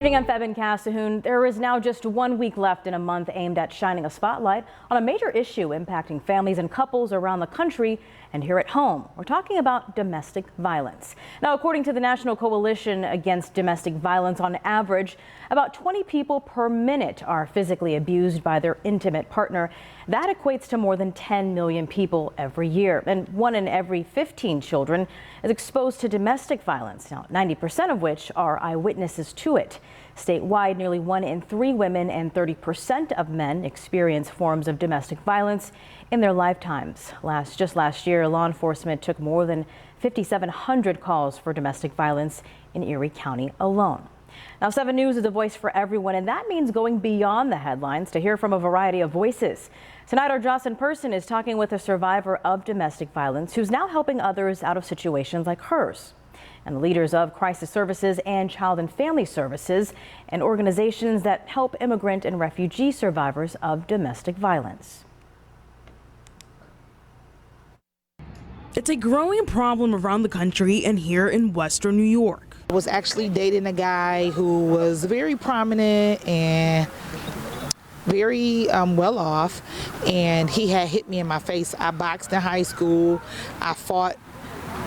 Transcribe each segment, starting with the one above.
I'm Febin Cassahoon. There is now just 1 week left in a month aimed at shining a spotlight on a major issue impacting families and couples around the country and here at home. We're talking about domestic violence. Now, according to the National Coalition Against Domestic Violence, on average, about 20 people per minute are physically abused by their intimate partner. That equates to more than 10 million people every year. And 1 in every 15 children is exposed to domestic violence, now 90% of which are eyewitnesses to it. Statewide, nearly 1 in 3 women and 30% of men experience forms of domestic violence in their lifetimes. Just last year, law enforcement took more than 5,700 calls for domestic violence in Erie County alone. Now, 7 News is a voice for everyone, and that means going beyond the headlines to hear from a variety of voices. Tonight, our Jocelyn Person is talking with a survivor of domestic violence who's now helping others out of situations like hers. And the leaders of crisis services and child and family services and organizations that help immigrant and refugee survivors of domestic violence. It's a growing problem around the country and here in Western New York. I was actually dating a guy who was very prominent and very well off, and he had hit me in my face. I boxed in high school. I fought.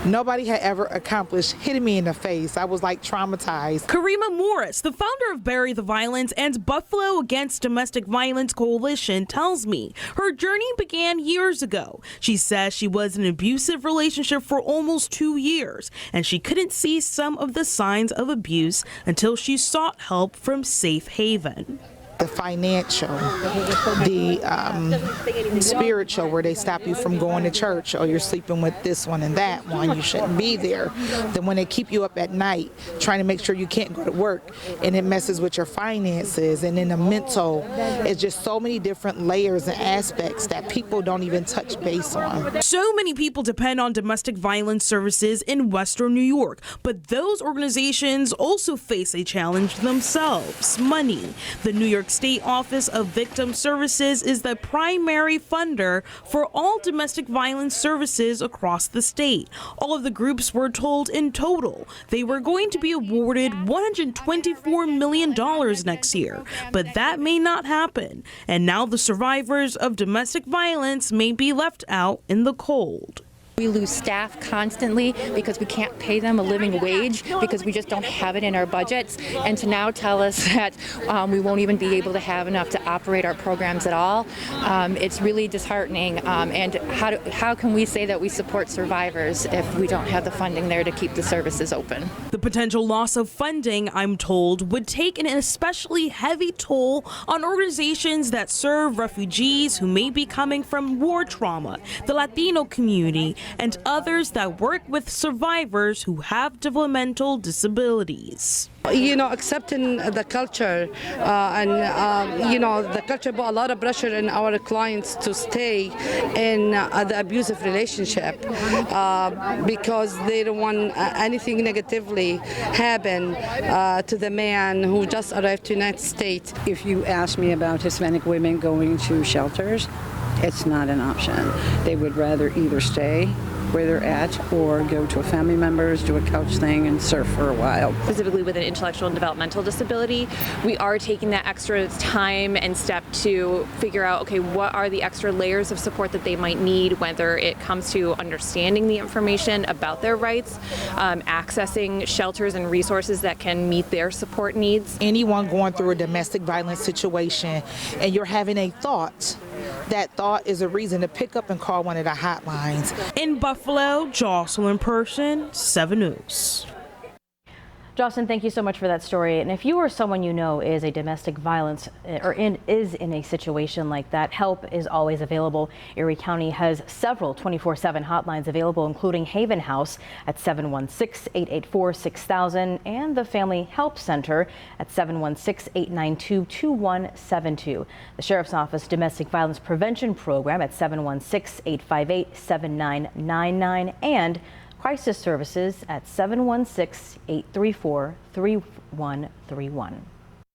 Nobody had ever accomplished hitting me in the face. I was like traumatized. Karima Morris, the founder of Bury the Violence and Buffalo Against Domestic Violence Coalition, tells me her journey began years ago. She says she was in an abusive relationship for almost 2 years, and she couldn't see some of the signs of abuse until she sought help from Safe Haven. The financial, the spiritual, where they stop you from going to church, or you're sleeping with this one and that one, you shouldn't be there. Then when they keep you up at night trying to make sure you can't go to work, and it messes with your finances, and then the mental, it's just so many different layers and aspects that people don't even touch base on. So many people depend on domestic violence services in Western New York, but those organizations also face a challenge themselves: money. The New York State Office of Victim Services is the primary funder for all domestic violence services across the state. All of the groups were told in total they were going to be awarded $124 million next year, but that may not happen. And now the survivors of domestic violence may be left out in the cold. We lose staff constantly because we can't pay them a living wage because we just don't have it in our budgets. And to now tell us that we won't even be able to have enough to operate our programs at all, it's really disheartening. And how can we say that we support survivors if we don't have the funding there to keep the services open? The potential loss of funding, I'm told, would take an especially heavy toll on organizations that serve refugees who may be coming from war trauma, the Latino community, and others that work with survivors who have developmental disabilities. You know, accepting the culture the culture put a lot of pressure on our clients to stay in the abusive relationship because they don't want anything negatively happen to the man who just arrived to the United States. If you ask me about Hispanic women going to shelters, it's not an option. They would rather either stay where they're at or go to a family member's, do a couch thing, and surf for a while. Specifically with an intellectual and developmental disability, we are taking that extra time and step to figure out, okay, what are the extra layers of support that they might need, whether it comes to understanding the information about their rights, accessing shelters and resources that can meet their support needs. Anyone going through a domestic violence situation and you're having a thought, that thought is a reason to pick up and call one of the hotlines. In Buffalo, Jocelyn Person, 7 News. Jocelyn, thank you so much for that story. And if you or someone you know is a domestic violence is in a situation like that, help is always available. Erie County has several 24/7 hotlines available, including Haven House at 716-884-6000 and the Family Help Center at 716-892-2172. The Sheriff's Office Domestic Violence Prevention Program at 716-858-7999 and Crisis Services at 716-834-3131.